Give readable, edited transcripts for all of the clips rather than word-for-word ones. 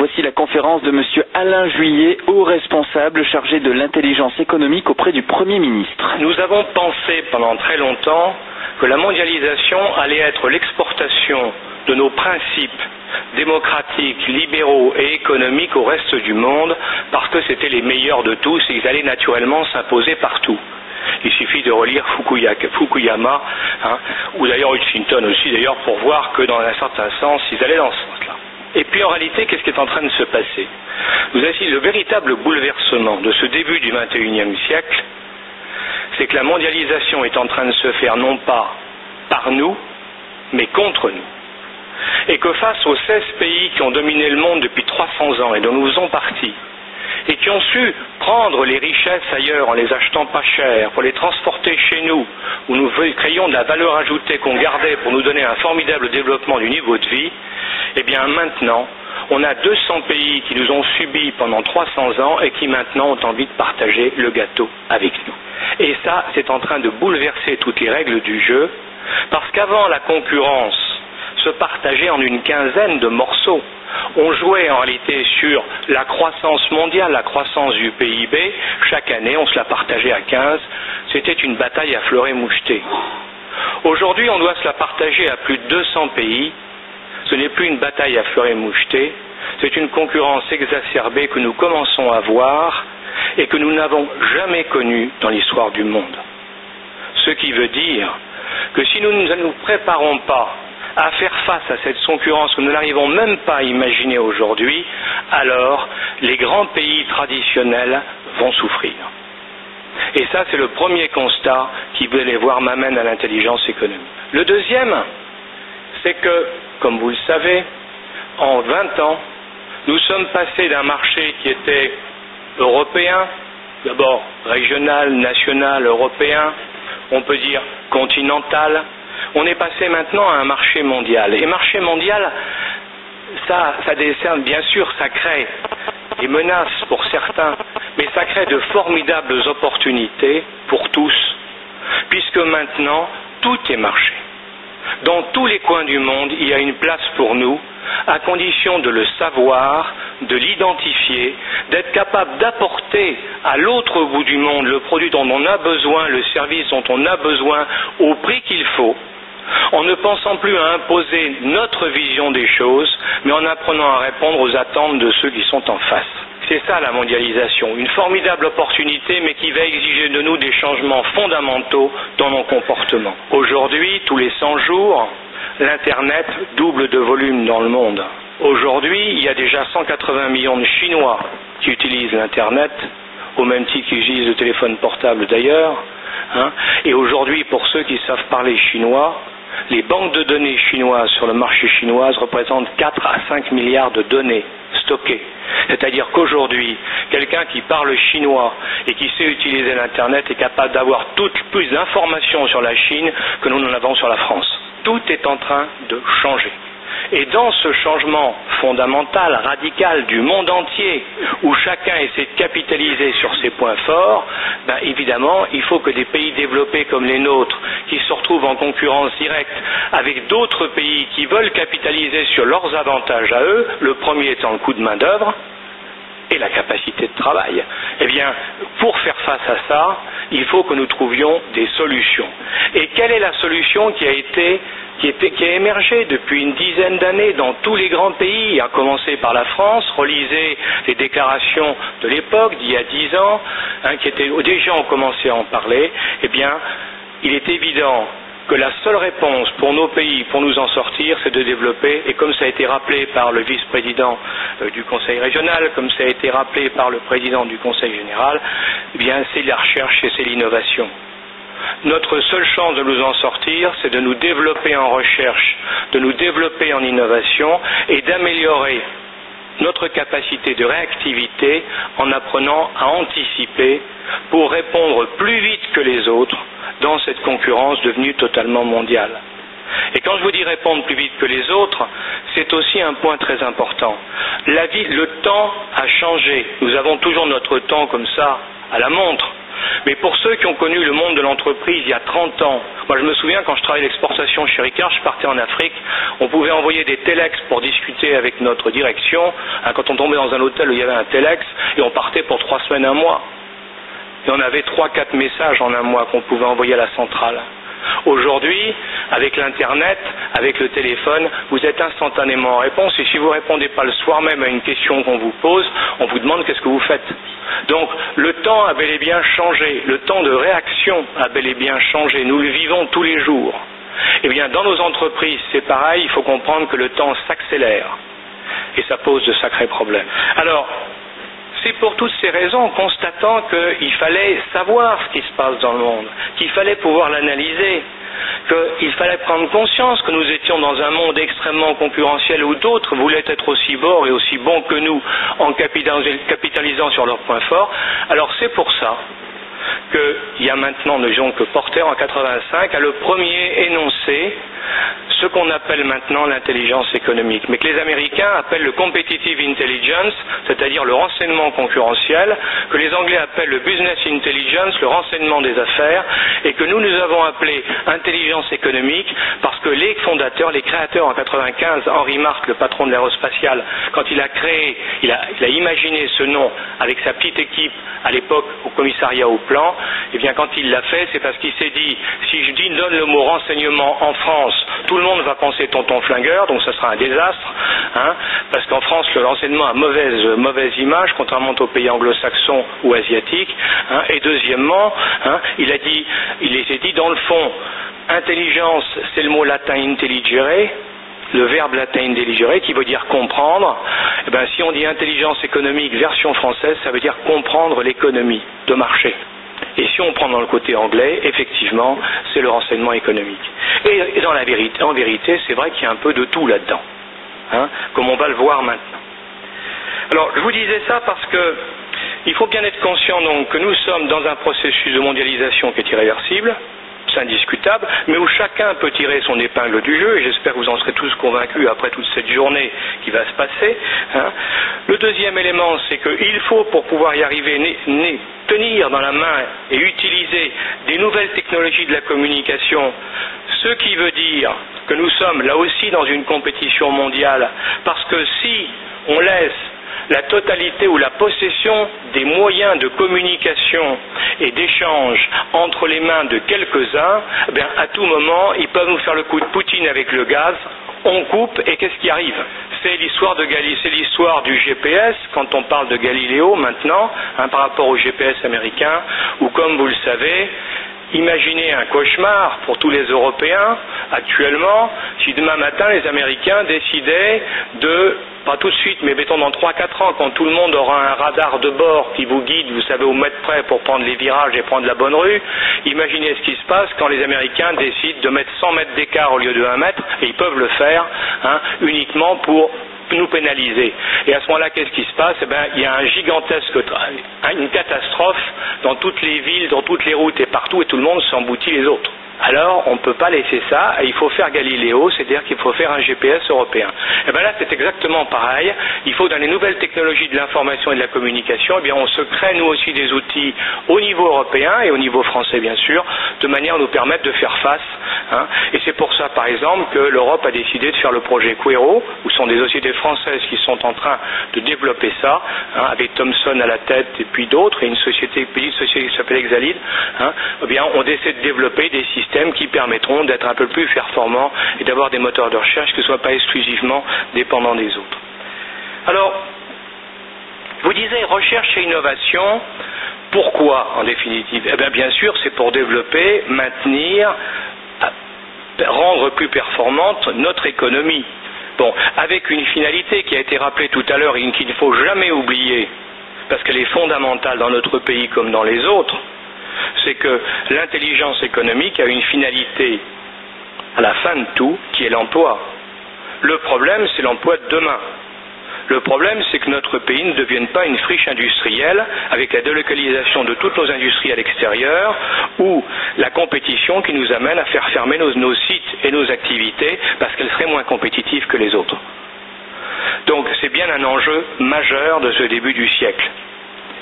Voici la conférence de monsieur Alain Juillet, haut responsable chargé de l'intelligence économique auprès du Premier ministre. Nous avons pensé pendant très longtemps que la mondialisation allait être l'exportation de nos principes démocratiques, libéraux et économiques au reste du monde, parce que c'était les meilleurs de tous et ils allaient naturellement s'imposer partout. Il suffit de relire Fukuyama, ou d'ailleurs Huntington aussi, d'ailleurs, pour voir que dans un certain sens, ils allaient dans ce sens-là. Et puis en réalité, qu'est-ce qui est en train de se passer? Vous avez le véritable bouleversement de ce début du XXIe siècle, c'est que la mondialisation est en train de se faire non pas par nous, mais contre nous. Et que face aux 16 pays qui ont dominé le monde depuis 300 ans et dont nous faisons partie, et qui ont su prendre les richesses ailleurs en les achetant pas cher, pour les transporter chez nous, où nous créions de la valeur ajoutée qu'on gardait pour nous donner un formidable développement du niveau de vie, eh bien maintenant, on a 200 pays qui nous ont subis pendant 300 ans et qui maintenant ont envie de partager le gâteau avec nous. Et ça, c'est en train de bouleverser toutes les règles du jeu, parce qu'avant la concurrence se partageait en une quinzaine de morceaux. On jouait en réalité sur la croissance mondiale, la croissance du PIB. Chaque année, on se la partageait à 15. C'était une bataille à fleuret moucheté. Aujourd'hui, on doit se la partager à plus de 200 pays. Ce n'est plus une bataille à fleuret moucheté. C'est une concurrence exacerbée que nous commençons à voir et que nous n'avons jamais connue dans l'histoire du monde. Ce qui veut dire que si nous ne nous préparons pas à faire face à cette concurrence que nous n'arrivons même pas à imaginer aujourd'hui, alors les grands pays traditionnels vont souffrir. Et ça, c'est le premier constat qui, vous allez voir, m'amène à l'intelligence économique. Le deuxième, c'est que, comme vous le savez, en 20 ans, nous sommes passés d'un marché qui était européen, d'abord régional, national, européen, on peut dire continental. On est passé maintenant à un marché mondial. Et marché mondial, ça décerne, bien sûr, ça crée des menaces pour certains, mais ça crée de formidables opportunités pour tous, puisque maintenant, tout est marché. Dans tous les coins du monde, il y a une place pour nous, à condition de le savoir, de l'identifier, d'être capable d'apporter à l'autre bout du monde le produit dont on a besoin, le service dont on a besoin, au prix qu'il faut, en ne pensant plus à imposer notre vision des choses, mais en apprenant à répondre aux attentes de ceux qui sont en face. C'est ça la mondialisation, une formidable opportunité, mais qui va exiger de nous des changements fondamentaux dans nos comportements. Aujourd'hui, tous les 100 jours, l'Internet double de volume dans le monde. Aujourd'hui, il y a déjà 180 millions de Chinois qui utilisent l'Internet, au même titre qu'ils utilisent le téléphone portable d'ailleurs. Et aujourd'hui, pour ceux qui savent parler chinois, les banques de données chinoises sur le marché chinois représentent 4 à 5 milliards de données stockées. C'est-à-dire qu'aujourd'hui, quelqu'un qui parle chinois et qui sait utiliser l'Internet est capable d'avoir plus d'informations sur la Chine que nous n'en avons sur la France. Tout est en train de changer. Et dans ce changement fondamental, radical du monde entier, où chacun essaie de capitaliser sur ses points forts, évidemment, il faut que des pays développés comme les nôtres, qui se retrouvent en concurrence directe avec d'autres pays qui veulent capitaliser sur leurs avantages à eux, le premier étant le coût de main-d'œuvre et la capacité de travail. Eh bien, pour faire face à ça, il faut que nous trouvions des solutions. Et quelle est la solution qui a émergé depuis une dizaine d'années dans tous les grands pays, à commencer par la France? Relisez les déclarations de l'époque, d'il y a 10 ans, déjà ont commencé à en parler. Eh bien, il est évident que la seule réponse pour nos pays, pour nous en sortir, c'est de développer, et comme ça a été rappelé par le vice-président du Conseil régional, comme ça a été rappelé par le président du Conseil général, eh bien, c'est la recherche et c'est l'innovation. Notre seule chance de nous en sortir, c'est de nous développer en recherche, de nous développer en innovation et d'améliorer notre capacité de réactivité en apprenant à anticiper pour répondre plus vite que les autres dans cette concurrence devenue totalement mondiale. Et quand je vous dis répondre plus vite que les autres, c'est aussi un point très important. Le temps a changé. Nous avons toujours notre temps comme ça à la montre. Mais pour ceux qui ont connu le monde de l'entreprise il y a 30 ans, moi je me souviens quand je travaillais l'exportation chez Ricard, je partais en Afrique, on pouvait envoyer des téléx pour discuter avec notre direction, quand on tombait dans un hôtel où il y avait un téléx, et on partait pour 3 semaines, 1 mois. Et on avait 3-4 messages en 1 mois qu'on pouvait envoyer à la centrale. Aujourd'hui, avec l'Internet, avec le téléphone, vous êtes instantanément en réponse, et si vous ne répondez pas le soir même à une question qu'on vous pose, on vous demande qu'est-ce que vous faites. Donc le temps a bel et bien changé, le temps de réaction a bel et bien changé, nous le vivons tous les jours. Eh bien dans nos entreprises c'est pareil, il faut comprendre que le temps s'accélère, et ça pose de sacrés problèmes. Alors, c'est pour toutes ces raisons, constatant qu'il fallait savoir ce qui se passe dans le monde, qu'il fallait pouvoir l'analyser, qu'il fallait prendre conscience que nous étions dans un monde extrêmement concurrentiel où d'autres voulaient être aussi forts et aussi bons que nous en capitalisant sur leurs points forts. Alors c'est pour ça qu'il y a maintenant, ne disons que Porter en 85 a le premier énoncé ce qu'on appelle maintenant l'intelligence économique, mais que les Américains appellent le competitive intelligence, c'est-à-dire le renseignement concurrentiel, que les Anglais appellent le business intelligence, le renseignement des affaires, et que nous avons appelé intelligence économique parce que les fondateurs, les créateurs en 95, Henry Mark, le patron de l'aérospatiale, quand il a créé, il a imaginé ce nom avec sa petite équipe à l'époque au commissariat au plan, et bien quand il l'a fait, c'est parce qu'il s'est dit, si je donne le mot renseignement en France, tout le monde va penser tonton flingueur, donc ça sera un désastre, parce qu'en France le renseignement a mauvaise image, contrairement aux pays anglo-saxons ou asiatiques, et deuxièmement, il s'est dit dans le fond, intelligence c'est le mot latin intelligere, le verbe latin intelligere qui veut dire comprendre. Eh bien, si on dit intelligence économique version française, ça veut dire comprendre l'économie de marché. Et si on prend dans le côté anglais, effectivement, c'est le renseignement économique. Et en vérité, c'est vrai qu'il y a un peu de tout là-dedans, comme on va le voir maintenant. Alors, je vous disais ça parce que il faut bien être conscient donc que nous sommes dans un processus de mondialisation qui est irréversible, c'est indiscutable, mais où chacun peut tirer son épingle du jeu, et j'espère que vous en serez tous convaincus après toute cette journée qui va se passer. Le deuxième élément, c'est qu'il faut, pour pouvoir y arriver, tenir dans la main et utiliser des nouvelles technologies de la communication, ce qui veut dire que nous sommes là aussi dans une compétition mondiale, parce que si on laisse la totalité ou la possession des moyens de communication et d'échange entre les mains de quelques-uns, à tout moment, ils peuvent nous faire le coup de Poutine avec le gaz, on coupe et qu'est-ce qui arrive? C'est l'histoire du GPS, quand on parle de Galiléo maintenant, par rapport au GPS américain, où comme vous le savez, imaginez un cauchemar pour tous les Européens actuellement, si demain matin les Américains décidaient de, pas tout de suite, mais mettons dans 3-4 ans, quand tout le monde aura un radar de bord qui vous guide, vous savez, au mètre près pour prendre les virages et prendre la bonne rue, imaginez ce qui se passe quand les Américains décident de mettre 100 mètres d'écart au lieu de 1 mètre, et ils peuvent le faire uniquement pour nous pénaliser. Et à ce moment-là, qu'est-ce qui se passe? Il y a une catastrophe dans toutes les villes, dans toutes les routes et partout, et tout le monde s'emboutit les autres. Alors, on ne peut pas laisser ça, et il faut faire Galiléo, c'est-à-dire qu'il faut faire un GPS européen. Et bien là, c'est exactement pareil. Il faut, dans les nouvelles technologies de l'information et de la communication, on se crée nous aussi des outils au niveau européen et au niveau français, bien sûr, de manière à nous permettre de faire face. Et c'est pour ça, par exemple, que l'Europe a décidé de faire le projet Quero, où sont des sociétés françaises qui sont en train de développer ça, avec Thomson à la tête et puis d'autres, et une petite société qui s'appelle Exalid. On essaie de développer des systèmes qui permettront d'être un peu plus performants et d'avoir des moteurs de recherche qui ne soient pas exclusivement dépendants des autres. Alors, vous disiez recherche et innovation, pourquoi en définitive? Bien sûr, c'est pour développer, maintenir, rendre plus performante notre économie. Avec une finalité qui a été rappelée tout à l'heure et qu'il ne faut jamais oublier, parce qu'elle est fondamentale dans notre pays comme dans les autres, c'est que l'intelligence économique a une finalité à la fin de tout, qui est l'emploi. Le problème, c'est l'emploi de demain. Le problème, c'est que notre pays ne devienne pas une friche industrielle avec la délocalisation de toutes nos industries à l'extérieur ou la compétition qui nous amène à faire fermer nos sites et nos activités parce qu'elles seraient moins compétitives que les autres. Donc c'est bien un enjeu majeur de ce début du siècle.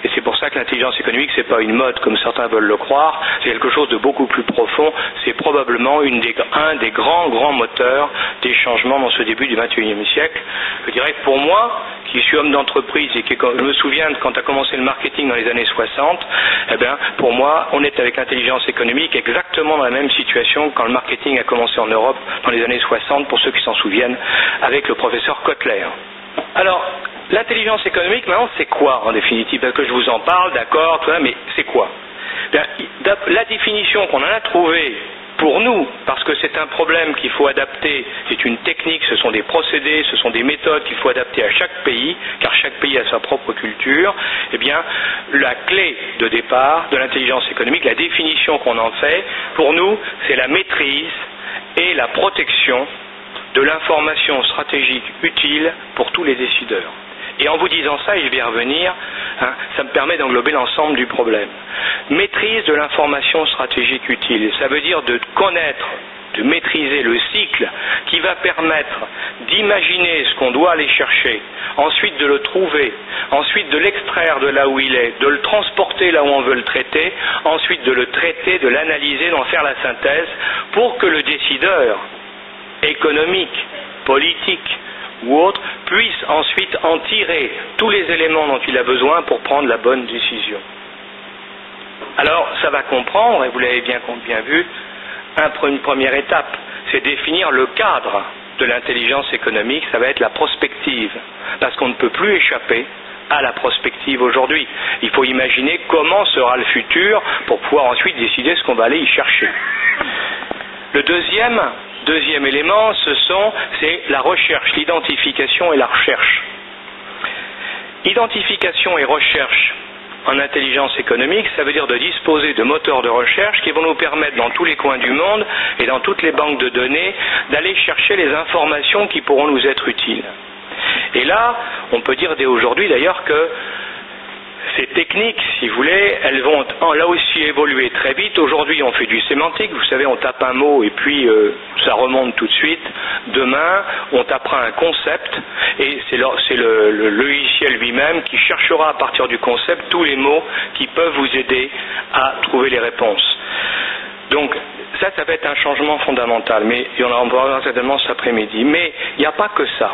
Et c'est pour ça que l'intelligence économique, c'est pas une mode comme certains veulent le croire, c'est quelque chose de beaucoup plus profond. C'est probablement un des grands moteurs des changements dans ce début du XXIe siècle. Je dirais que pour moi, qui suis homme d'entreprise et qui, je me souviens quand a commencé le marketing dans les années 60, eh bien, pour moi, on est avec l'intelligence économique exactement dans la même situation que quand le marketing a commencé en Europe dans les années 60, pour ceux qui s'en souviennent, avec le professeur Kotler. Alors, l'intelligence économique, maintenant, c'est quoi en définitive? Parce que je vous en parle, d'accord, tout ça, mais c'est quoi? Bien, la définition qu'on en a trouvée pour nous, parce que c'est un problème qu'il faut adapter, c'est une technique, ce sont des procédés, ce sont des méthodes qu'il faut adapter à chaque pays, car chaque pays a sa propre culture, eh bien, la clé de départ de l'intelligence économique, la définition qu'on en fait, pour nous, c'est la maîtrise et la protection de l'information stratégique utile pour tous les décideurs. Et en vous disant ça, et je vais y revenir, ça me permet d'englober l'ensemble du problème. Maîtrise de l'information stratégique utile, ça veut dire de connaître, de maîtriser le cycle qui va permettre d'imaginer ce qu'on doit aller chercher, ensuite de le trouver, ensuite de l'extraire de là où il est, de le transporter là où on veut le traiter, ensuite de le traiter, de l'analyser, d'en faire la synthèse, pour que le décideur économique, politique ou autre puisse ensuite en tirer tous les éléments dont il a besoin pour prendre la bonne décision. Alors, ça va comprendre, et vous l'avez bien vu, une première étape, c'est définir le cadre de l'intelligence économique, ça va être la prospective, parce qu'on ne peut plus échapper à la prospective aujourd'hui. Il faut imaginer comment sera le futur pour pouvoir ensuite décider ce qu'on va aller y chercher. Le deuxième élément, c'est la recherche, l'identification et la recherche. Identification et recherche en intelligence économique, ça veut dire de disposer de moteurs de recherche qui vont nous permettre dans tous les coins du monde et dans toutes les banques de données d'aller chercher les informations qui pourront nous être utiles. Et là, on peut dire dès aujourd'hui d'ailleurs que ces techniques, si vous voulez, elles vont là aussi évoluer très vite. Aujourd'hui, on fait du sémantique. Vous savez, on tape un mot et puis ça remonte tout de suite. Demain, on tapera un concept et c'est le logiciel lui-même qui cherchera à partir du concept tous les mots qui peuvent vous aider à trouver les réponses. Donc, ça va être un changement fondamental. Mais on en parlera certainement cet après-midi. Mais il n'y a pas que ça.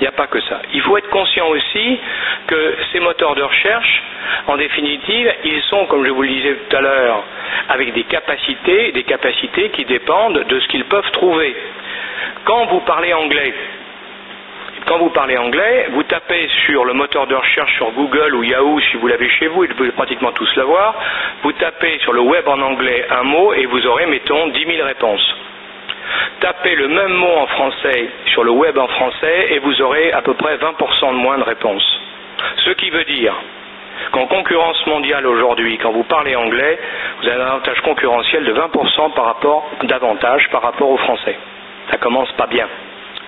Il n'y a pas que ça. Il faut être conscient aussi que ces moteurs de recherche, en définitive, ils sont, comme je vous le disais tout à l'heure, avec des capacités qui dépendent de ce qu'ils peuvent trouver. Quand vous parlez anglais, vous tapez sur le moteur de recherche sur Google ou Yahoo, si vous l'avez chez vous, et vous pouvez pratiquement tous l'avoir, vous tapez sur le web en anglais un mot et vous aurez, mettons, 10 000 réponses. Tapez le même mot en français sur le web en français et vous aurez à peu près 20% de moins de réponses. Ce qui veut dire qu'en concurrence mondiale aujourd'hui, quand vous parlez anglais, vous avez un avantage concurrentiel de 20% d'avantage par rapport au français. Ça commence pas bien.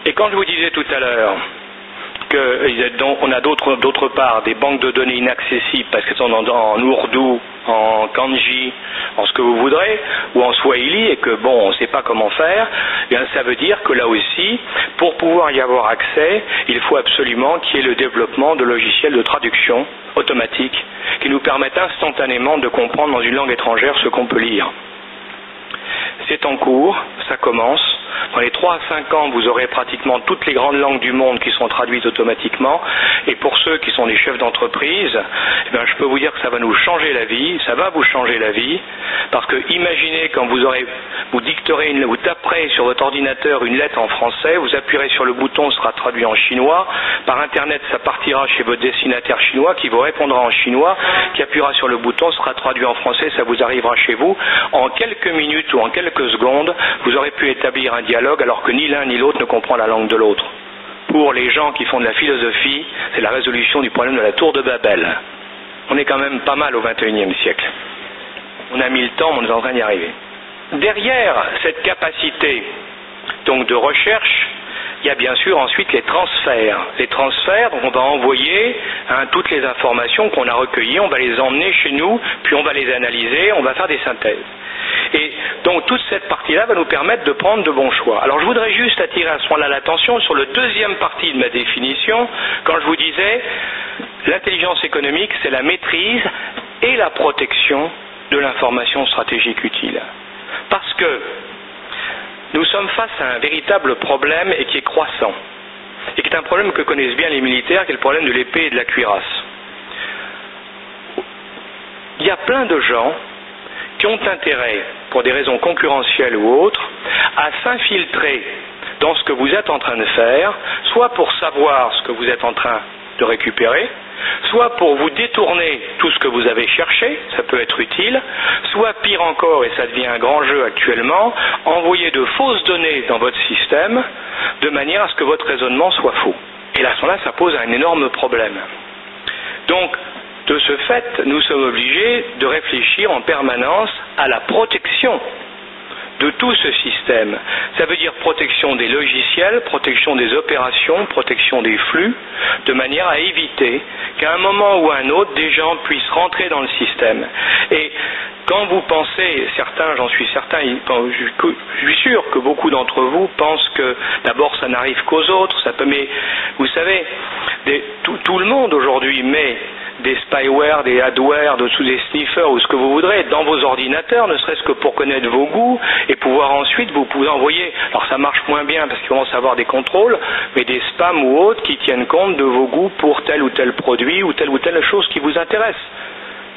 Et quand je vous disais tout à l'heure qu'on a d'autre part des banques de données inaccessibles parce qu'elles sont en ourdou, en kanji, en ce que vous voudrez, ou en swahili, et que on ne sait pas comment faire, eh bien, ça veut dire que là aussi, pour pouvoir y avoir accès, il faut absolument qu'il y ait le développement de logiciels de traduction automatique qui nous permettent instantanément de comprendre dans une langue étrangère ce qu'on peut lire. C'est en cours, ça commence. Dans les 3 à 5 ans, vous aurez pratiquement toutes les grandes langues du monde qui sont traduites automatiquement. Et pour ceux qui sont des chefs d'entreprise, eh bien, je peux vous dire que ça va nous changer la vie. Ça va vous changer la vie. Parce que imaginez quand vous taperez sur votre ordinateur une lettre en français, vous appuierez sur le bouton, ce sera traduit en chinois. Par Internet, ça partira chez votre destinataire chinois qui vous répondra en chinois, qui appuiera sur le bouton, sera traduit en français, ça vous arrivera chez vous. En quelques minutes ou en quelques secondes, vous aurez pu établir un dialogue alors que ni l'un ni l'autre ne comprend la langue de l'autre. Pour les gens qui font de la philosophie, c'est la résolution du problème de la tour de Babel. On est quand même pas mal au XXIe siècle. On a mis le temps, mais on est en train d'y arriver. Derrière cette capacité donc de recherche, il y a bien sûr ensuite les transferts. Les transferts, donc on va envoyer toutes les informations qu'on a recueillies, on va les emmener chez nous, puis on va les analyser, on va faire des synthèses. Et donc toute cette partie-là va nous permettre de prendre de bons choix. Alors je voudrais juste attirer à ce moment-là l'attention sur la deuxième partie de ma définition, quand je vous disais l'intelligence économique, c'est la maîtrise et la protection de l'information stratégique utile. Parce que nous sommes face à un véritable problème et qui est croissant, et qui est un problème que connaissent bien les militaires, qui est le problème de l'épée et de la cuirasse. Il y a plein de gens qui ont intérêt, pour des raisons concurrentielles ou autres, à s'infiltrer dans ce que vous êtes en train de faire, soit pour savoir ce que vous êtes en train de récupérer, soit pour vous détourner tout ce que vous avez cherché, ça peut être utile, soit pire encore, et ça devient un grand jeu actuellement, envoyer de fausses données dans votre système, de manière à ce que votre raisonnement soit faux. Et là, ça pose un énorme problème. Donc, de ce fait, nous sommes obligés de réfléchir en permanence à la protection de tout ce système. Ça veut dire protection des logiciels, protection des opérations, protection des flux, de manière à éviter qu'à un moment ou à un autre, des gens puissent rentrer dans le système. Et quand vous pensez, certains, j'en suis certain, je suis sûr que beaucoup d'entre vous pensent que d'abord ça n'arrive qu'aux autres, mais vous savez, tout le monde aujourd'hui met des spyware, des adware, des sniffers ou ce que vous voudrez dans vos ordinateurs, ne serait-ce que pour connaître vos goûts et pouvoir ensuite vous pouvez envoyer. Alors ça marche moins bien parce qu'ils commencent à avoir des contrôles, mais des spams ou autres qui tiennent compte de vos goûts pour tel ou tel produit ou telle chose qui vous intéresse.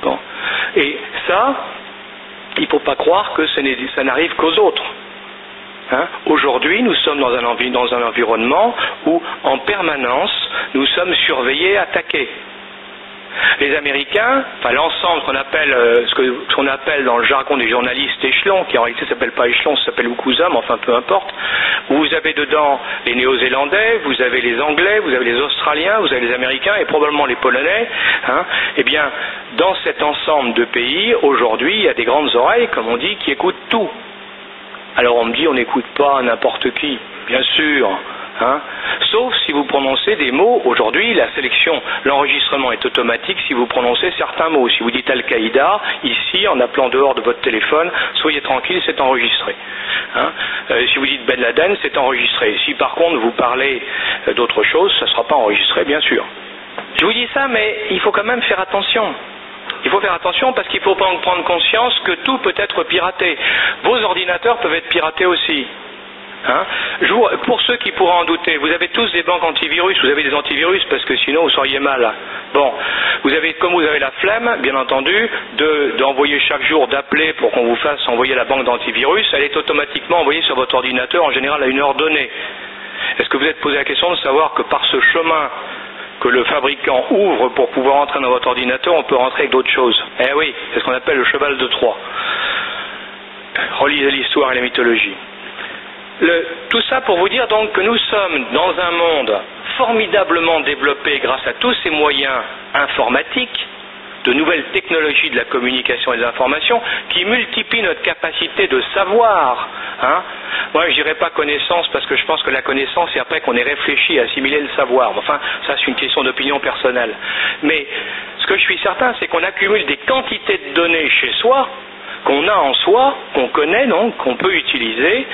Bon. Et ça, il ne faut pas croire que ça n'arrive qu'aux autres. Aujourd'hui, nous sommes dans un environnement où en permanence nous sommes surveillés et attaqués. Les Américains, enfin l'ensemble ce qu'on appelle dans le jargon des journalistes échelon, qui en réalité ne s'appelle pas échelon, ça s'appelle Ukusa, mais enfin peu importe, où vous avez dedans les Néo-Zélandais, vous avez les Anglais, vous avez les Australiens, vous avez les Américains et probablement les Polonais, eh bien dans cet ensemble de pays, aujourd'hui, il y a des grandes oreilles, comme on dit, qui écoutent tout. Alors on me dit, on n'écoute pas n'importe qui, bien sûr. Sauf si vous prononcez des mots. Aujourd'hui, la sélection, l'enregistrement est automatique si vous prononcez certains mots. Si vous dites Al-Qaïda, ici, en appelant dehors de votre téléphone, soyez tranquille, c'est enregistré. Si vous dites Ben Laden, c'est enregistré. Si par contre vous parlez d'autre chose, ça ne sera pas enregistré, bien sûr. Je vous dis ça, mais il faut quand même faire attention. Il faut faire attention parce qu'il faut prendre conscience que tout peut être piraté. Vos ordinateurs peuvent être piratés aussi. Pour ceux qui pourraient en douter, vous avez tous des banques antivirus, vous avez des antivirus parce que sinon vous seriez mal. Bon, comme vous avez la flemme, bien entendu, d'envoyer chaque jour, d'appeler pour qu'on vous fasse envoyer la banque d'antivirus, elle est automatiquement envoyée sur votre ordinateur en général à une heure donnée. Est-ce que vous êtes posé la question de savoir que par ce chemin que le fabricant ouvre pour pouvoir entrer dans votre ordinateur, on peut rentrer avec d'autres choses? Eh oui, c'est ce qu'on appelle le cheval de Troie. Relisez l'histoire et la mythologie. Tout ça pour vous dire donc que nous sommes dans un monde formidablement développé grâce à tous ces moyens informatiques, de nouvelles technologies de la communication et des informations qui multiplient notre capacité de savoir. Moi je dirais pas connaissance parce que je pense que la connaissance c'est après qu'on ait réfléchi à assimiler le savoir. Enfin ça c'est une question d'opinion personnelle. Mais ce que je suis certain c'est qu'on accumule des quantités de données chez soi, qu'on a en soi, qu'on connaît donc, qu'on peut utiliser,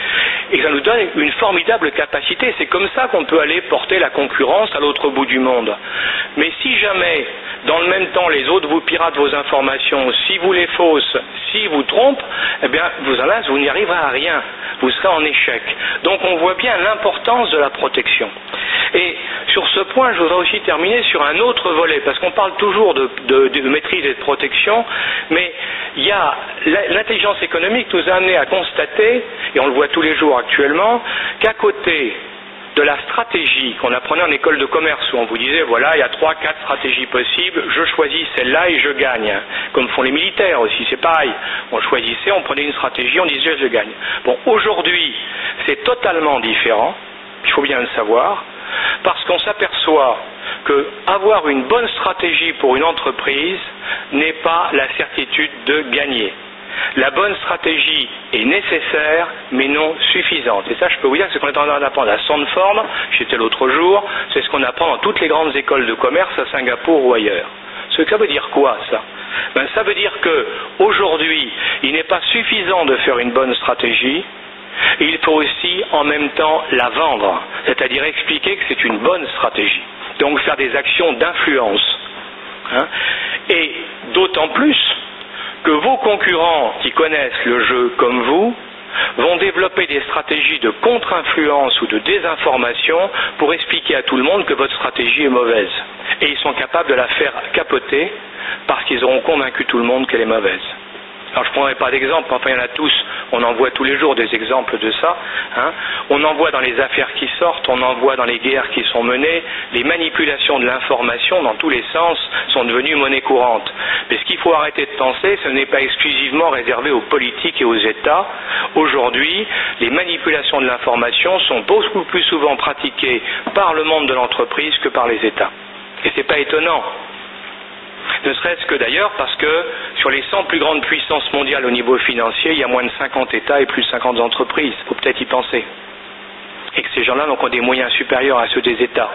et ça nous donne une formidable capacité. C'est comme ça qu'on peut aller porter la concurrence à l'autre bout du monde. Mais si jamais, dans le même temps, les autres vous piratent vos informations, si vous les faussent, si vous trompent, eh bien, vous n'y arriverez à rien. Vous serez en échec. Donc on voit bien l'importance de la protection. Et sur ce point, je voudrais aussi terminer sur un autre volet, parce qu'on parle toujours de maîtrise et de protection, mais il y a l'intelligence économique nous a amené à constater, et on le voit tous les jours actuellement, qu'à côté de la stratégie qu'on apprenait en école de commerce, où on vous disait, voilà, il y a 3-4 stratégies possibles, je choisis celle-là et je gagne. Comme font les militaires aussi, c'est pareil. On choisissait, on prenait une stratégie, on disait, je gagne. Bon, aujourd'hui, c'est totalement différent, il faut bien le savoir, parce qu'on s'aperçoit que avoir une bonne stratégie pour une entreprise n'est pas la certitude de gagner. La bonne stratégie est nécessaire, mais non suffisante. Et ça, je peux vous dire que c'est ce qu'on est en train d'apprendre à Stanford, j'étais l'autre jour, c'est ce qu'on apprend dans toutes les grandes écoles de commerce à Singapour ou ailleurs. Ça veut dire quoi, ça? Ça veut dire que aujourd'hui, il n'est pas suffisant de faire une bonne stratégie, il faut aussi en même temps la vendre, c'est-à-dire expliquer que c'est une bonne stratégie. Donc faire des actions d'influence. Et d'autant plus que vos concurrents qui connaissent le jeu comme vous vont développer des stratégies de contre-influence ou de désinformation pour expliquer à tout le monde que votre stratégie est mauvaise. Et ils sont capables de la faire capoter parce qu'ils auront convaincu tout le monde qu'elle est mauvaise. Alors je ne prendrai pas d'exemple, enfin il y en a tous, on en voit tous les jours des exemples de ça. On en voit dans les affaires qui sortent, on en voit dans les guerres qui sont menées, les manipulations de l'information dans tous les sens sont devenues monnaie courante. Mais ce qu'il faut arrêter de penser, ce n'est pas exclusivement réservé aux politiques et aux États. Aujourd'hui, les manipulations de l'information sont beaucoup plus souvent pratiquées par le monde de l'entreprise que par les États. Et ce n'est pas étonnant. Ne serait-ce que d'ailleurs parce que sur les 100 plus grandes puissances mondiales au niveau financier, il y a moins de 50 États et plus de 50 entreprises. Il faut peut-être y penser. Et que ces gens-là ont des moyens supérieurs à ceux des États.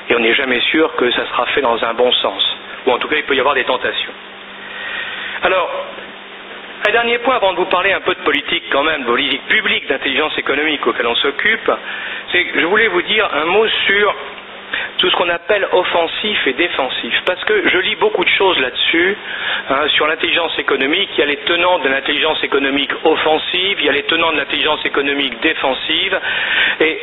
Et on n'est jamais sûr que ça sera fait dans un bon sens. Ou en tout cas, il peut y avoir des tentations. Alors, un dernier point avant de vous parler un peu de politique quand même, de politique publique d'intelligence économique auquel on s'occupe, c'est que je voulais vous dire un mot sur tout ce qu'on appelle offensif et défensif, parce que je lis beaucoup de choses là-dessus, sur l'intelligence économique. Il y a les tenants de l'intelligence économique offensive, il y a les tenants de l'intelligence économique défensive, et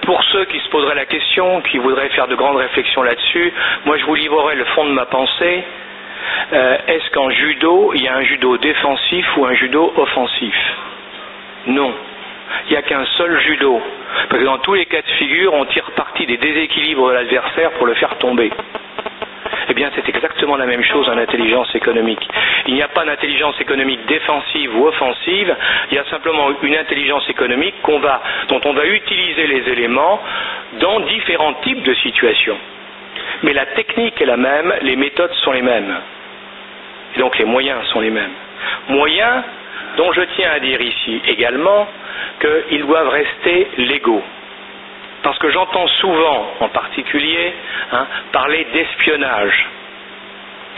pour ceux qui se poseraient la question, qui voudraient faire de grandes réflexions là-dessus, moi je vous livrerai le fond de ma pensée. Est-ce qu'en judo, il y a un judo défensif ou un judo offensif? Non. Il n'y a qu'un seul judo. Parce que dans tous les cas de figure, on tire parti des déséquilibres de l'adversaire pour le faire tomber. Eh bien, c'est exactement la même chose en intelligence économique. Il n'y a pas d'intelligence économique défensive ou offensive, il y a simplement une intelligence économique dont on va utiliser les éléments dans différents types de situations. Mais la technique est la même, les méthodes sont les mêmes. Et donc les moyens sont les mêmes. Moyens dont je tiens à dire ici également qu'ils doivent rester légaux. Parce que j'entends souvent, en particulier, parler d'espionnage.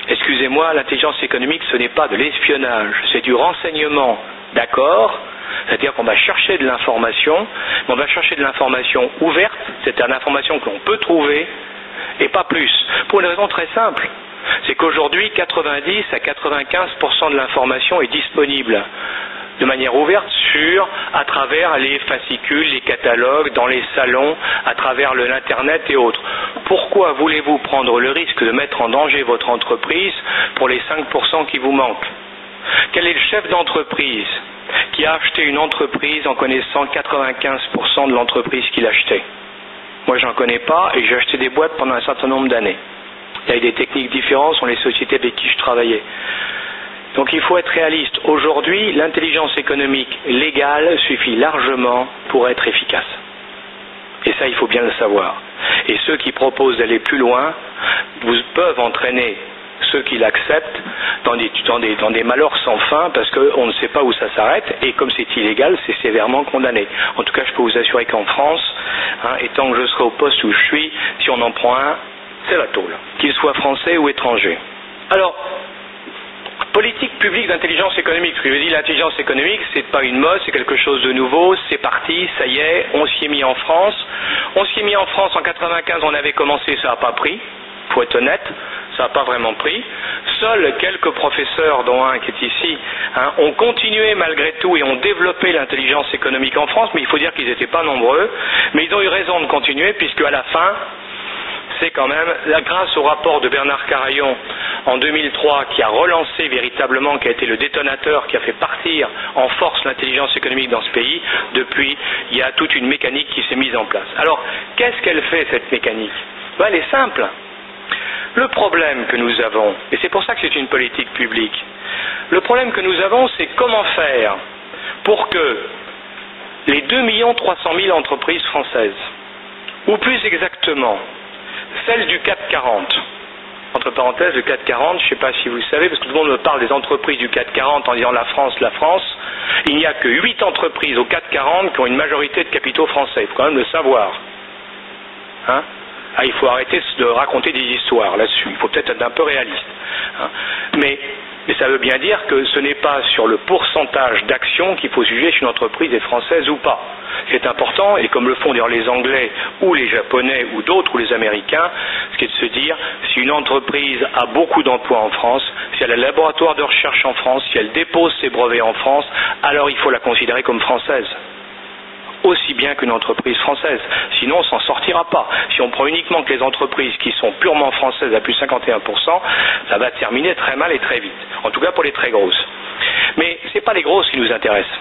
Excusez-moi, l'intelligence économique, ce n'est pas de l'espionnage, c'est du renseignement, d'accord? C'est-à-dire qu'on va chercher de l'information, mais on va chercher de l'information ouverte, c'est-à-dire l'information que l'on peut trouver, et pas plus. Pour une raison très simple, c'est qu'aujourd'hui, 90 à 95% de l'information est disponible de manière ouverte à travers les fascicules, les catalogues, dans les salons, à travers l'Internet et autres. Pourquoi voulez-vous prendre le risque de mettre en danger votre entreprise pour les 5% qui vous manquent? Quel est le chef d'entreprise qui a acheté une entreprise en connaissant 95% de l'entreprise qu'il achetait? Moi, j'en connais pas et j'ai acheté des boîtes pendant un certain nombre d'années. Il y a des techniques différentes sur les sociétés avec qui je travaillais. Donc il faut être réaliste. Aujourd'hui, l'intelligence économique légale suffit largement pour être efficace. Et ça, il faut bien le savoir. Et ceux qui proposent d'aller plus loin peuvent entraîner ceux qui l'acceptent dans des malheurs sans fin, parce qu'on ne sait pas où ça s'arrête, et comme c'est illégal, c'est sévèrement condamné. En tout cas, je peux vous assurer qu'en France, et tant que je serai au poste où je suis, si on en prend un, c'est la tôle, qu'il soit français ou étranger. Alors, politique publique d'intelligence économique. Ce que je dis, l'intelligence économique, c'est pas une mode, c'est quelque chose de nouveau, c'est parti, ça y est, on s'y est mis en France. On s'y est mis en France en 95, on avait commencé, ça n'a pas pris, faut être honnête, ça n'a pas vraiment pris. Seuls quelques professeurs, dont un qui est ici, ont continué malgré tout et ont développé l'intelligence économique en France, mais il faut dire qu'ils n'étaient pas nombreux, mais ils ont eu raison de continuer, puisque à la fin, c'est quand même, grâce au rapport de Bernard Carayon en 2003, qui a relancé véritablement, qui a été le détonateur, qui a fait partir en force l'intelligence économique dans ce pays, depuis, il y a toute une mécanique qui s'est mise en place. Alors, qu'est-ce qu'elle fait, cette mécanique? Elle est simple. Le problème que nous avons, et c'est pour ça que c'est une politique publique, le problème que nous avons, c'est comment faire pour que les 2 300 000 entreprises françaises, ou plus exactement, celles du CAC 40, entre parenthèses, le CAC 40, je ne sais pas si vous le savez, parce que tout le monde me parle des entreprises du CAC 40 en disant la France. Il n'y a que 8 entreprises au CAC 40 qui ont une majorité de capitaux français, il faut quand même le savoir. Hein? Il faut arrêter de raconter des histoires là-dessus, il faut peut-être être un peu réaliste. Hein? Mais ça veut bien dire que ce n'est pas sur le pourcentage d'actions qu'il faut juger si une entreprise est française ou pas. C'est important, et comme le font d'ailleurs les Anglais ou les Japonais ou d'autres ou les Américains, ce qui est de se dire, si une entreprise a beaucoup d'emplois en France, si elle a un laboratoire de recherche en France, si elle dépose ses brevets en France, alors il faut la considérer comme française. Aussi bien qu'une entreprise française. Sinon, on ne s'en sortira pas. Si on prend uniquement que les entreprises qui sont purement françaises à plus de 51%, ça va terminer très mal et très vite. En tout cas pour les très grosses. Mais ce n'est pas les grosses qui nous intéressent.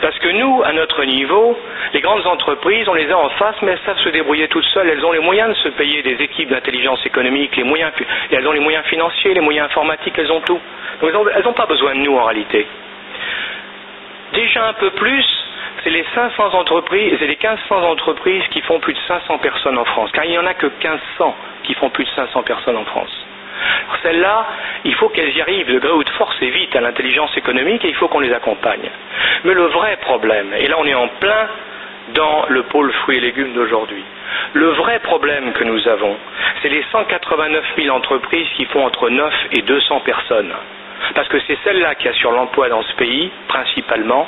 Parce que nous, à notre niveau, les grandes entreprises, on les a en face, mais elles savent se débrouiller toutes seules. Elles ont les moyens de se payer des équipes d'intelligence économique, elles ont les moyens financiers, les moyens informatiques, elles ont tout. Donc elles n'ont pas besoin de nous en réalité. Déjà un peu plus, c'est les 500 entreprises, c'est les 1500 entreprises qui font plus de 500 personnes en France, car il n'y en a que 1500 qui font plus de 500 personnes en France. Alors celles-là, il faut qu'elles y arrivent de gré ou de force et vite à l'intelligence économique et il faut qu'on les accompagne. Mais le vrai problème, et là on est en plein dans le pôle fruits et légumes d'aujourd'hui, le vrai problème que nous avons, c'est les 189 000 entreprises qui font entre 9 et 200 personnes. Parce que c'est celles-là qui assurent l'emploi dans ce pays, principalement,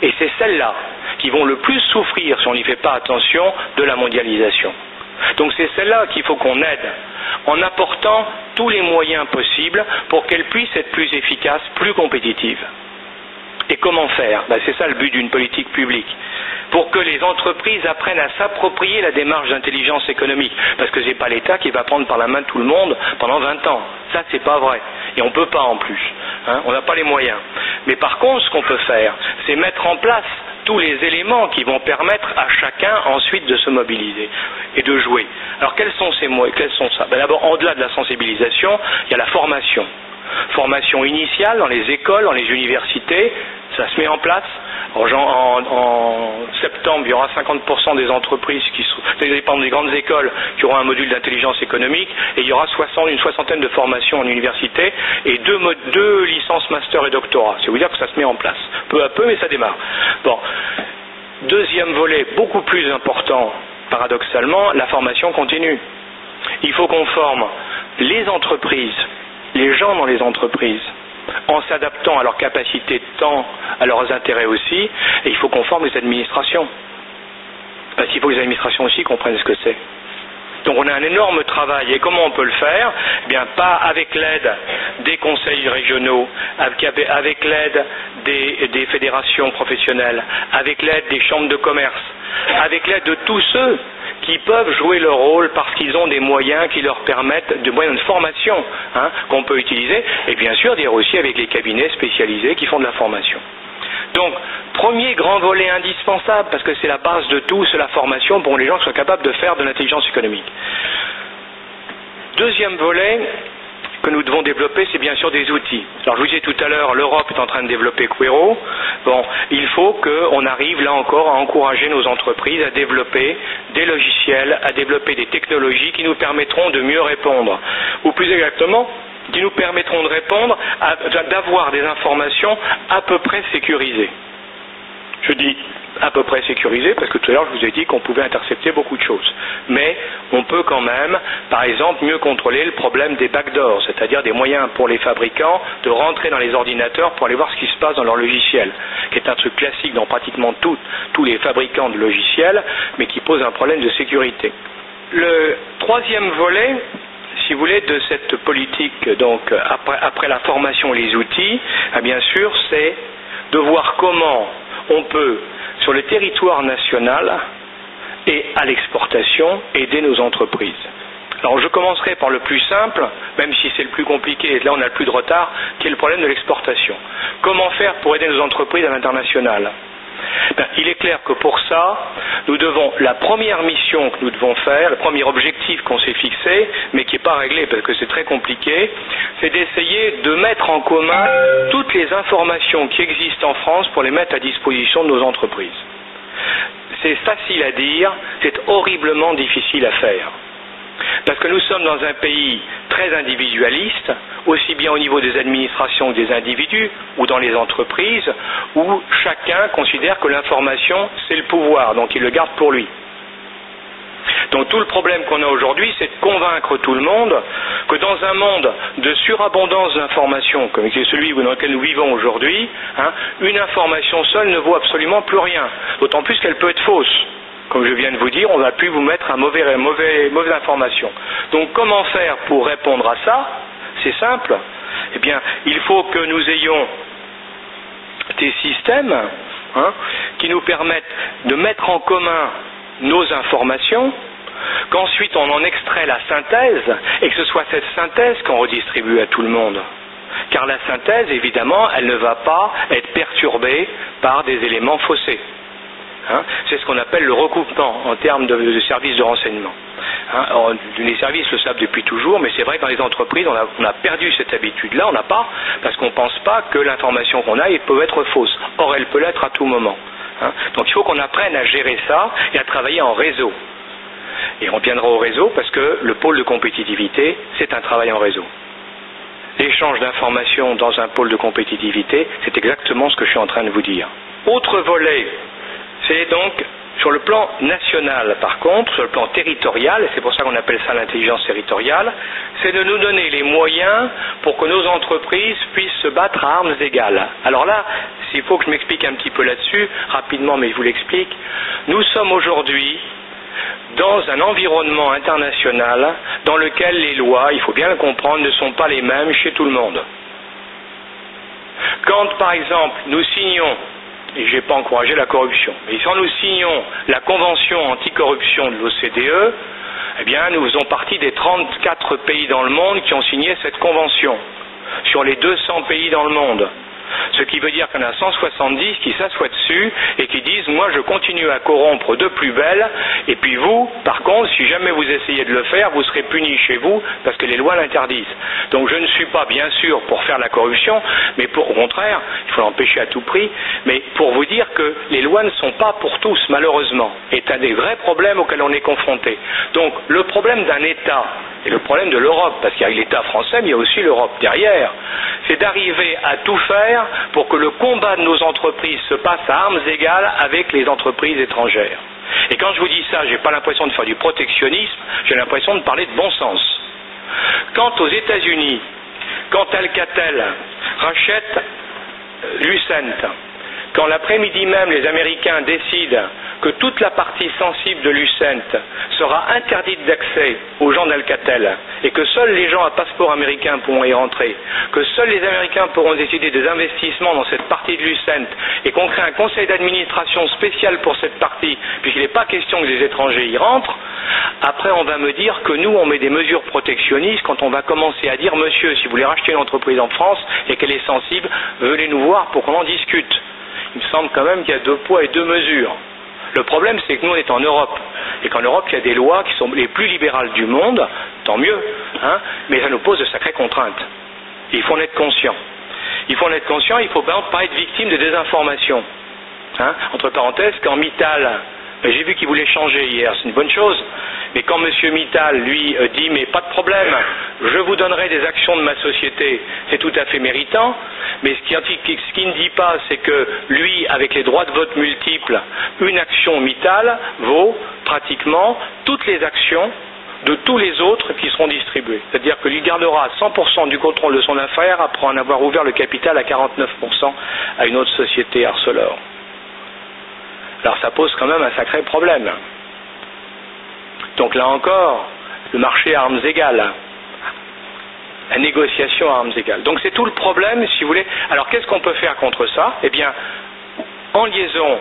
et c'est celles-là qui vont le plus souffrir, si on n'y fait pas attention, de la mondialisation. Donc c'est celles-là qu'il faut qu'on aide, en apportant tous les moyens possibles pour qu'elles puissent être plus efficaces, plus compétitives. Et comment faire? C'est ça le but d'une politique publique. Pour que les entreprises apprennent à s'approprier la démarche d'intelligence économique. Parce que ce n'est pas l'État qui va prendre par la main tout le monde pendant 20 ans. Ça, c'est pas vrai. Et on ne peut pas en plus. Hein, on n'a pas les moyens. Mais par contre, ce qu'on peut faire, c'est mettre en place tous les éléments qui vont permettre à chacun ensuite de se mobiliser et de jouer. Alors quels sont ces mots? Quels sont ça? D'abord, au-delà de la sensibilisation, il y a la formation. Formation initiale dans les écoles, dans les universités, ça se met en place. En septembre, il y aura 50% des entreprises qui dépendent des grandes écoles qui auront un module d'intelligence économique et il y aura une soixantaine de formations en université et deux licences master et doctorat. C'est vous dire que ça se met en place. Peu à peu, mais ça démarre. Bon. Deuxième volet, beaucoup plus important, paradoxalement, la formation continue. Il faut qu'on forme les entreprises, les gens dans les entreprises, en s'adaptant à leurs capacités de temps, à leurs intérêts aussi, et il faut qu'on forme les administrations. Parce qu'il faut que les administrations aussi comprennent ce que c'est. Donc on a un énorme travail, et comment on peut le faire? Eh bien, pas avec l'aide des conseils régionaux, avec l'aide des fédérations professionnelles, avec l'aide des chambres de commerce, avec l'aide de tous ceux qui peuvent jouer leur rôle parce qu'ils ont des moyens qui leur permettent, de moyens de formation qu'on peut utiliser, et bien sûr dire aussi avec les cabinets spécialisés qui font de la formation. Donc, premier grand volet indispensable, parce que c'est la base de tout, c'est la formation pour les gens qui soient capables de faire de l'intelligence économique. Deuxième volet que nous devons développer, c'est bien sûr des outils. Alors je vous disais tout à l'heure, l'Europe est en train de développer Quero. Bon, il faut qu'on arrive là encore à encourager nos entreprises à développer des logiciels, à développer des technologies qui nous permettront de mieux répondre. Ou plus exactement, qui nous permettront de répondre, d'avoir des informations à peu près sécurisées. Je dis à peu près sécurisées parce que tout à l'heure je vous ai dit qu'on pouvait intercepter beaucoup de choses. Mais on peut quand même, par exemple, mieux contrôler le problème des backdoors, c'est-à-dire des moyens pour les fabricants de rentrer dans les ordinateurs pour aller voir ce qui se passe dans leur logiciel, qui est un truc classique dans pratiquement tous les fabricants de logiciels, mais qui pose un problème de sécurité. Le troisième volet, si vous voulez, de cette politique, donc après la formation, les outils, bien sûr, c'est de voir comment on peut, sur le territoire national et à l'exportation, aider nos entreprises. Alors je commencerai par le plus simple, même si c'est le plus compliqué, et là on a le plus de retard, qui est le problème de l'exportation. Comment faire pour aider nos entreprises à l'international? Il est clair que pour ça, nous devons, la première mission que nous devons faire, le premier objectif qu'on s'est fixé, mais qui n'est pas réglé parce que c'est très compliqué, c'est d'essayer de mettre en commun toutes les informations qui existent en France pour les mettre à disposition de nos entreprises. C'est facile à dire, c'est horriblement difficile à faire. Parce que nous sommes dans un pays très individualiste, aussi bien au niveau des administrations que des individus, ou dans les entreprises, où chacun considère que l'information, c'est le pouvoir, donc il le garde pour lui. Donc tout le problème qu'on a aujourd'hui, c'est de convaincre tout le monde que dans un monde de surabondance d'informations, comme c'est celui dans lequel nous vivons aujourd'hui, une information seule ne vaut absolument plus rien, d'autant plus qu'elle peut être fausse. Comme je viens de vous dire, on va plus vous mettre mauvaise information. Donc comment faire pour répondre à ça? C'est simple. Eh bien, il faut que nous ayons des systèmes qui nous permettent de mettre en commun nos informations, qu'ensuite on en extrait la synthèse, et que ce soit cette synthèse qu'on redistribue à tout le monde. Car la synthèse, évidemment, elle ne va pas être perturbée par des éléments faussés. C'est ce qu'on appelle le recoupement en termes de services de renseignement. Les services le savent depuis toujours, mais c'est vrai que dans les entreprises, on a perdu cette habitude-là, on n'a pas, parce qu'on ne pense pas que l'information qu'on a peut être fausse. Or, elle peut l'être à tout moment. Donc il faut qu'on apprenne à gérer ça et à travailler en réseau. Et on viendra au réseau parce que le pôle de compétitivité, c'est un travail en réseau. L'échange d'informations dans un pôle de compétitivité, c'est exactement ce que je suis en train de vous dire. Autre volet, c'est donc sur le plan national, par contre, sur le plan territorial, et c'est pour ça qu'on appelle ça l'intelligence territoriale, c'est de nous donner les moyens pour que nos entreprises puissent se battre à armes égales. Alors là, s'il faut que je m'explique un petit peu là-dessus, rapidement, mais je vous l'explique, nous sommes aujourd'hui dans un environnement international dans lequel les lois, il faut bien le comprendre, ne sont pas les mêmes chez tout le monde. Quand, par exemple, nous signons, et je n'ai pas encouragé la corruption, mais quand nous signons la convention anticorruption de l'OCDE, eh bien, nous faisons partie des 34 pays dans le monde qui ont signé cette convention, sur les 200 pays dans le monde. Ce qui veut dire qu'il y en a 170 qui s'assoient dessus et qui disent « moi je continue à corrompre de plus belle, et puis vous, par contre, si jamais vous essayez de le faire, vous serez punis chez vous parce que les lois l'interdisent. » Donc je ne suis pas bien sûr pour faire la corruption, mais au contraire, il faut l'empêcher à tout prix, mais pour vous dire que les lois ne sont pas pour tous, malheureusement, et c'est un des vrais problèmes auxquels on est confronté. Donc le problème d'un État, et le problème de l'Europe, parce qu'il y a l'État français, mais il y a aussi l'Europe derrière, c'est d'arriver à tout faire pour que le combat de nos entreprises se passe à armes égales avec les entreprises étrangères. Et quand je vous dis ça, je n'ai pas l'impression de faire du protectionnisme, j'ai l'impression de parler de bon sens. Quant aux États-Unis, quand Alcatel rachète Lucent, quand l'après-midi même les Américains décident que toute la partie sensible de Lucent sera interdite d'accès aux gens d'Alcatel et que seuls les gens à passeport américain pourront y rentrer, que seuls les Américains pourront décider des investissements dans cette partie de Lucent et qu'on crée un conseil d'administration spécial pour cette partie, puisqu'il n'est pas question que les étrangers y rentrent, après on va me dire que nous on met des mesures protectionnistes quand on va commencer à dire « Monsieur, si vous voulez racheter une entreprise en France et qu'elle est sensible, venez nous voir pour qu'on en discute ». Il me semble quand même qu'il y a 2 poids et 2 mesures. Le problème, c'est que nous, on est en Europe. Et qu'en Europe, il y a des lois qui sont les plus libérales du monde, tant mieux, mais ça nous pose de sacrées contraintes. Et il faut en être conscient. Il faut en être conscient, il ne faut pas être victime de désinformation. Entre parenthèses, quand Mittal, j'ai vu qu'il voulait changer hier, c'est une bonne chose, mais quand M. Mittal, lui, dit « mais pas de problème, je vous donnerai des actions de ma société », c'est tout à fait méritant, mais ce qu'il ne dit pas, c'est que lui, avec les droits de vote multiples, une action Mittal vaut pratiquement toutes les actions de tous les autres qui seront distribués. C'est-à-dire que lui gardera 100% du contrôle de son affaire après en avoir ouvert le capital à 49% à une autre société, Arcelor. Alors ça pose quand même un sacré problème. Donc là encore, le marché à armes égales, la négociation à armes égales. Donc c'est tout le problème, si vous voulez. Alors qu'est-ce qu'on peut faire contre ça? Eh bien, en liaison,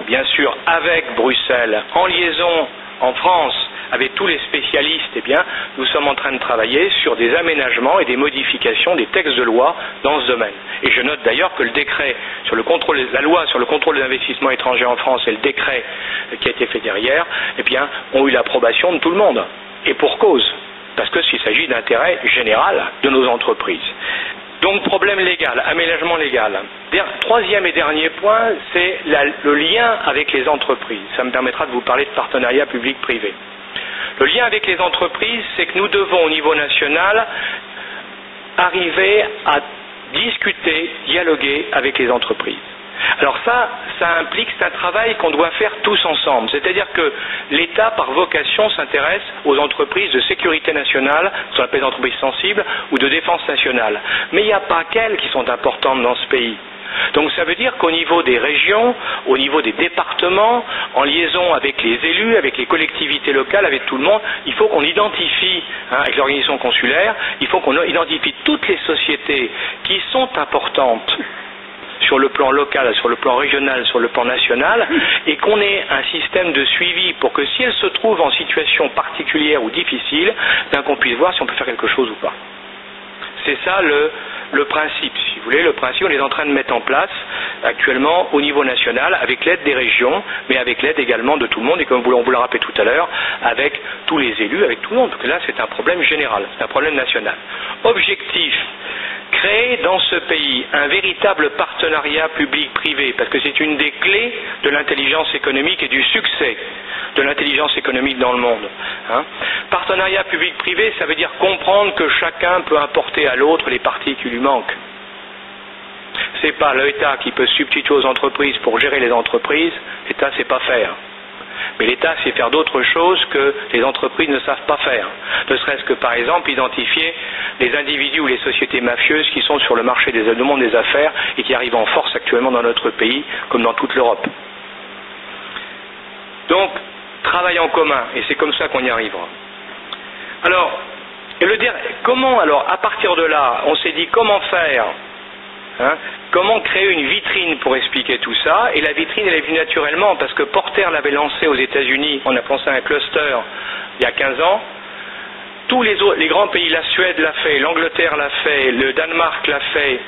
bien sûr, avec Bruxelles, en liaison en France, avec tous les spécialistes, eh bien, nous sommes en train de travailler sur des aménagements et des modifications des textes de loi dans ce domaine. Et je note d'ailleurs que le décret sur le contrôle, la loi sur le contrôle des investissements étrangers en France et le décret qui a été fait derrière, eh bien, ont eu l'approbation de tout le monde. Et pour cause, parce qu'il s'agit d'intérêt général de nos entreprises. Donc, problème légal, aménagement légal. Troisième et dernier point, c'est le lien avec les entreprises. Ça me permettra de vous parler de partenariat public-privé. Le lien avec les entreprises, c'est que nous devons au niveau national arriver à discuter, dialoguer avec les entreprises. Alors ça implique, c'est un travail qu'on doit faire tous ensemble. C'est-à-dire que l'État, par vocation, s'intéresse aux entreprises de sécurité nationale, ce qu'on appelle des entreprises sensibles, ou de défense nationale. Mais il n'y a pas qu'elles qui sont importantes dans ce pays. Donc ça veut dire qu'au niveau des régions, au niveau des départements, en liaison avec les élus, avec les collectivités locales, avec tout le monde, il faut qu'on identifie, avec l'organisation consulaire, il faut qu'on identifie toutes les sociétés qui sont importantes sur le plan local, sur le plan régional, sur le plan national, et qu'on ait un système de suivi pour que si elles se trouvent en situation particulière ou difficile, qu'on puisse voir si on peut faire quelque chose ou pas. C'est ça le principe, si vous voulez, le principe on est en train de mettre en place actuellement au niveau national avec l'aide des régions, mais avec l'aide également de tout le monde, et comme on vous l'a rappelé tout à l'heure, avec tous les élus, avec tout le monde, parce que là c'est un problème général, c'est un problème national. Objectif, créer dans ce pays un véritable partenariat public-privé, parce que c'est une des clés de l'intelligence économique et du succès de l'intelligence économique dans le monde. Partenariat public-privé, ça veut dire comprendre que chacun peut apporter à l'autre les parties qui lui manquent. C'est pas l'État qui peut substituer aux entreprises pour gérer les entreprises, l'État sait pas faire. Mais l'État sait faire d'autres choses que les entreprises ne savent pas faire. Ne serait-ce que, par exemple, identifier les individus ou les sociétés mafieuses qui sont sur le marché du monde des affaires et qui arrivent en force actuellement dans notre pays, comme dans toute l'Europe. Donc, travail en commun, et c'est comme ça qu'on y arrivera. Alors, comment alors, à partir de là, on s'est dit comment faire, comment créer une vitrine pour expliquer tout ça, et la vitrine elle est venue naturellement, parce que Porter l'avait lancé aux États-Unis, on a pensé à un cluster il y a 15 ans, tous les grands pays, la Suède l'a fait, l'Angleterre l'a fait, le Danemark l'a fait,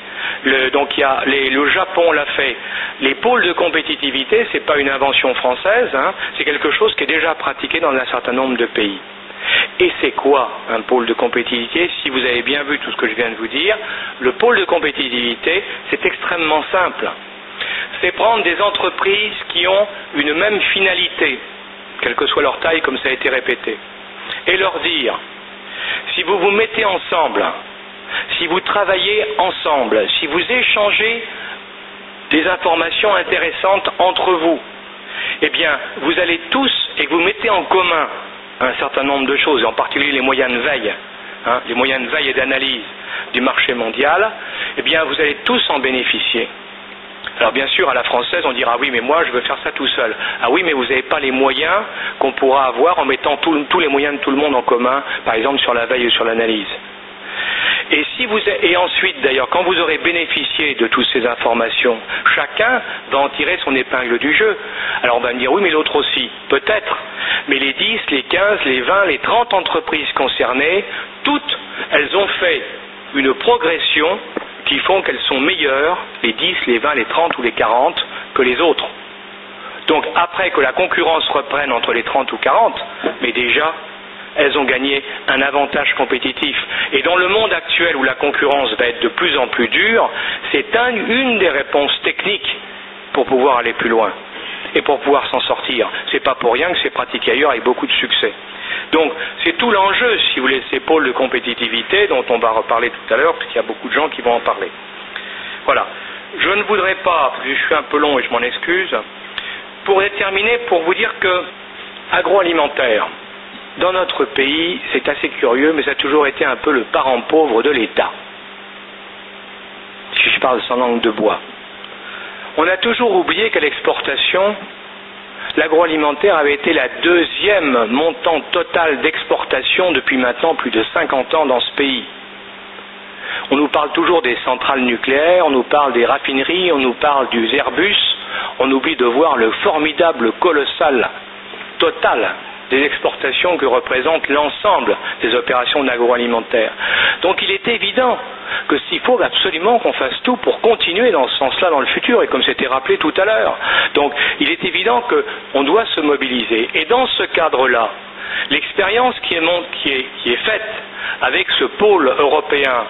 le Japon l'a fait. Les pôles de compétitivité, c'est pas une invention française, c'est quelque chose qui est déjà pratiqué dans un certain nombre de pays. Et c'est quoi un pôle de compétitivité? Si vous avez bien vu tout ce que je viens de vous dire, le pôle de compétitivité, c'est extrêmement simple. C'est prendre des entreprises qui ont une même finalité, quelle que soit leur taille, comme ça a été répété, et leur dire, si vous vous mettez ensemble, si vous travaillez ensemble, si vous échangez des informations intéressantes entre vous, eh bien, vous allez tous, et vous mettez en commun un certain nombre de choses, et en particulier les moyens de veille, les moyens de veille et d'analyse du marché mondial, eh bien, vous allez tous en bénéficier. Alors bien sûr, à la française, on dira, oui, mais moi, je veux faire ça tout seul. Ah oui, mais vous n'avez pas les moyens qu'on pourra avoir en mettant tous les moyens de tout le monde en commun, par exemple sur la veille ou sur l'analyse. Et ensuite, d'ailleurs, quand vous aurez bénéficié de toutes ces informations, chacun va en tirer son épingle du jeu. Alors on va me dire, oui, mais l'autre aussi, peut-être. Mais les 10, les 15, les 20, les 30 entreprises concernées, toutes, elles ont fait une progression qui font qu'elles sont meilleures, les 10, les 20, les 30 ou les 40, que les autres. Donc après que la concurrence reprenne entre les 30 ou 40, mais déjà, elles ont gagné un avantage compétitif. Et dans le monde actuel où la concurrence va être de plus en plus dure, c'est une des réponses techniques pour pouvoir aller plus loin et pour pouvoir s'en sortir. C'est pas pour rien que c'est pratiqué ailleurs avec beaucoup de succès. Donc c'est tout l'enjeu, si vous voulez, ces pôles de compétitivité dont on va reparler tout à l'heure, parce qu'il y a beaucoup de gens qui vont en parler. Voilà. Je ne voudrais pas, parce que je suis un peu long et je m'en excuse, pour terminer, pour vous dire que agroalimentaire, dans notre pays, c'est assez curieux, mais ça a toujours été un peu le parent pauvre de l'État. Si je parle sans langue de bois. On a toujours oublié qu'à l'exportation, l'agroalimentaire avait été la deuxième montant total d'exportation depuis maintenant plus de 50 ans dans ce pays. On nous parle toujours des centrales nucléaires, on nous parle des raffineries, on nous parle du Airbus, on oublie de voir le formidable, colossal, total des exportations que représente l'ensemble des opérations d'agroalimentaire. Donc il est évident que s'il faut absolument qu'on fasse tout pour continuer dans ce sens-là dans le futur, et comme c'était rappelé tout à l'heure. Donc il est évident qu'on doit se mobiliser. Et dans ce cadre-là, l'expérience qui est faite avec ce pôle européen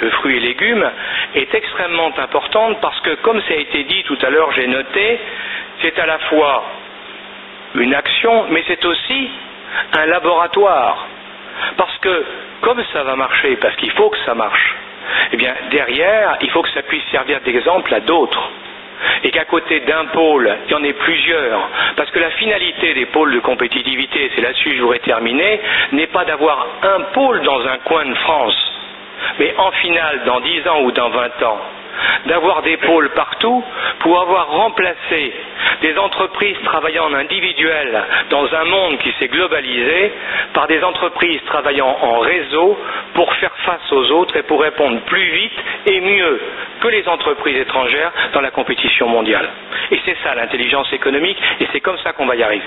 de fruits et légumes est extrêmement importante parce que, comme ça a été dit tout à l'heure, j'ai noté, c'est à la fois une action, mais c'est aussi un laboratoire. Parce que, comme ça va marcher, parce qu'il faut que ça marche, eh bien, derrière, il faut que ça puisse servir d'exemple à d'autres. Et qu'à côté d'un pôle, il y en ait plusieurs. Parce que la finalité des pôles de compétitivité, c'est là-dessus que je voudrais terminer, n'est pas d'avoir un pôle dans un coin de France, mais en finale, dans 10 ans ou dans 20 ans, d'avoir des pôles partout pour avoir remplacé des entreprises travaillant en individuel dans un monde qui s'est globalisé par des entreprises travaillant en réseau pour faire face aux autres et pour répondre plus vite et mieux que les entreprises étrangères dans la compétition mondiale. Et c'est ça l'intelligence économique et c'est comme ça qu'on va y arriver.